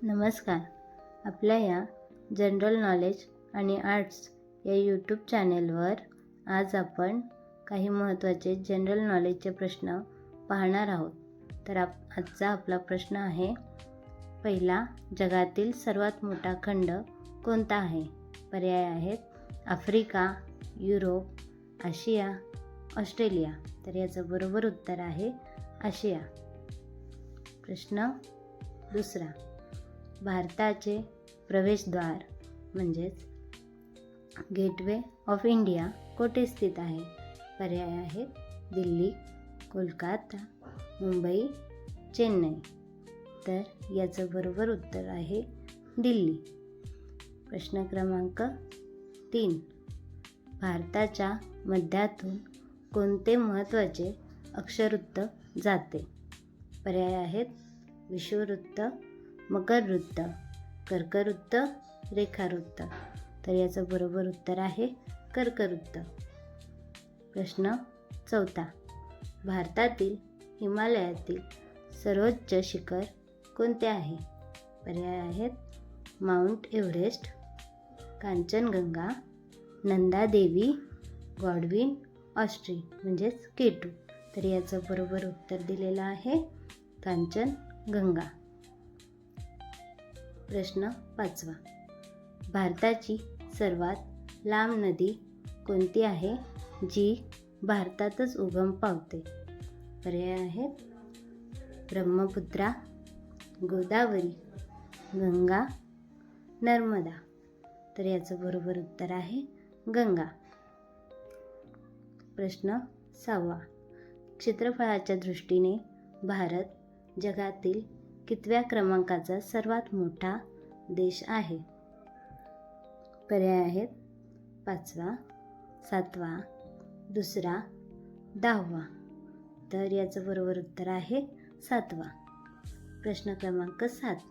नमस्कार. आपल्या या जनरल नॉलेज आणि आर्ट्स या यूट्यूब चॅनेलवर आज आपण काही महत्त्वाचे जनरल नॉलेजचे प्रश्न पाहणार आहोत. तर आजचा आपला प्रश्न आहे, पहिला, जगातील सर्वात मोठा खंड कोणता आहे? पर्याय आहेत आफ्रिका, युरोप, आशिया, ऑस्ट्रेलिया. तर याचं बरोबर उत्तर आहे आशिया. प्रश्न दुसरा, भारताचे प्रवेशद्वार म्हणजेच गेटवे ऑफ इंडिया कोठे स्थित आहे? पर्याय आहेत दिल्ली, कोलकाता, मुंबई, चेन्नई. तर याचं बरोबर उत्तर आहे दिल्ली. प्रश्न क्रमांक 3, भारताच्या मध्यातून कोणते महत्त्वाचे अक्षरवृत्त जाते? पर्याय आहेत विषुववृत्त, मकरवृत्त, कर्कवृत्त, रेखावृत्त. तर याचं बरोबर उत्तर आहे कर्कवृत्त. प्रश्न चौथा, भारतातील हिमालयातील सर्वोच्च शिखर कोणते आहे? पर्याय आहेत Mount Everest, Kangchenjunga, Nandadevi, Godwin Austen म्हणजेच K2. तर याचं बरोबर उत्तर दिलेलं आहे कांचनगंगा. प्रश्न पाचवा, भारताची सर्वात लांब नदी कोणती आहे जी भारतातच उगम पावते? पर्याय आहेत ब्रह्मपुत्रा, गोदावरी, गंगा, नर्मदा. तर याचं बरोबर उत्तर आहे गंगा. प्रश्न 6, क्षेत्रफळाच्या दृष्टीने भारत जगातील कितव्या क्रमांकाचा सर्वात मोठा देश आहे? पर्याय आहेत 5वा, 7वा, 2रा, 10वा. तर याचं बरोबर उत्तर आहे 7वा. प्रश्न क्रमांक 7,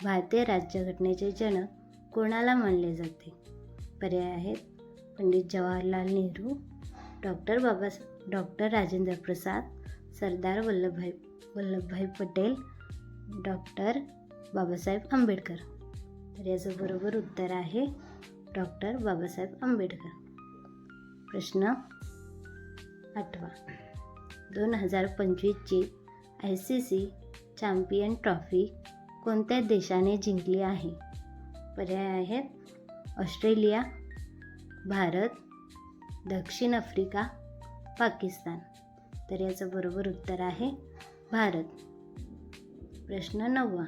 भारतीय राज्यघटनेचे जनक कोणाला मानले जाते? पर्याय आहेत पंडित जवाहरलाल नेहरू, डॉक्टर राजेंद्र प्रसाद, सरदार वल्लभभाई पटेल, डॉक्टर बाबासाहेब आंबेडकर. तर याचं बरोबर उत्तर आहे डॉक्टर बाबासाहेब आंबेडकर. प्रश्न 8, 2025ची ICC चॅम्पियन ट्रॉफी कोणत्या देशाने जिंकली आहे? पर्याय आहेत ऑस्ट्रेलिया, भारत, दक्षिण आफ्रिका, पाकिस्तान. तर याचं बरोबर उत्तर आहे भारत. प्रश्न 9,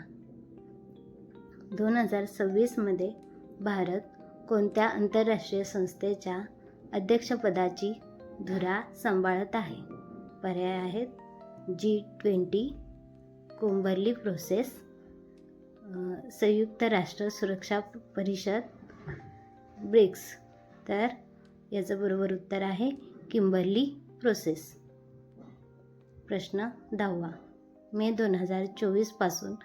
2026मध्ये भारत कोणत्या आंतरराष्ट्रीय संस्थेच्या अध्यक्षपदाची धुरा सांभाळत आहे? पर्याय आहेत G20, कुंबर्ली प्रोसेस, संयुक्त राष्ट्र सुरक्षा परिषद, ब्रिक्स. तर याचं बरोबर उत्तर आहे किंबर्ली प्रोसेस. प्रश्न 10, मे 2024 पासून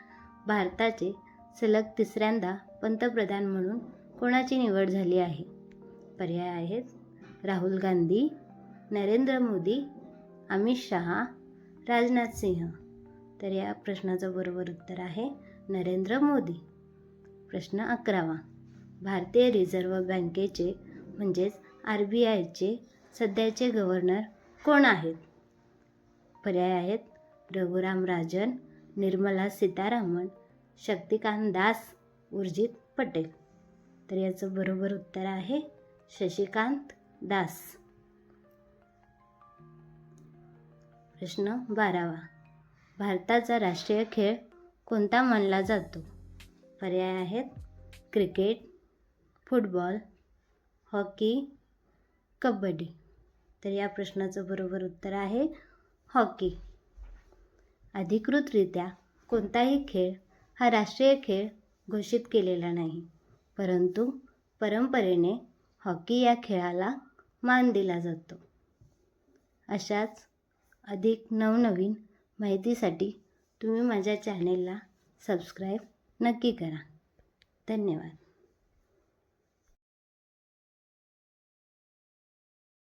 भारताचे सलग तिसऱ्यांदा पंतप्रधान म्हणून कोणाची निवड झाली आहे? पर्याय आहेत राहुल गांधी, नरेंद्र मोदी, अमित शहा, राजनाथ सिंह. तर या प्रश्नाचं बरोबर उत्तर आहे नरेंद्र मोदी. प्रश्न 11, भारतीय रिझर्व्ह बँकेचे म्हणजेच RBIचे सध्याचे गव्हर्नर कोण आहेत? पर्याय आहेत रघुराम राजन, निर्मला सीतारामन, शक्तिकांत दास, उर्जित पटेल. तर याचं बरोबर उत्तर आहे शशिकांत दास. प्रश्न 12, भारताचा राष्ट्रीय खेळ कोणता मानला जातो? पर्याय आहेत क्रिकेट, फुटबॉल, हॉकी, कबड्डी. तर या प्रश्नाचं बरोबर उत्तर आहे हॉकी. अधिकृतरित्या कोणताही खेळ हा राष्ट्रीय खेळ घोषित केलेला नाही, परंतु परंपरेने हॉकी या खेळाला मान दिला जातो. अशाच अधिक नवनवीन माहितीसाठी तुम्ही माझ्या चॅनेलला सबस्क्राईब नक्की करा. धन्यवाद.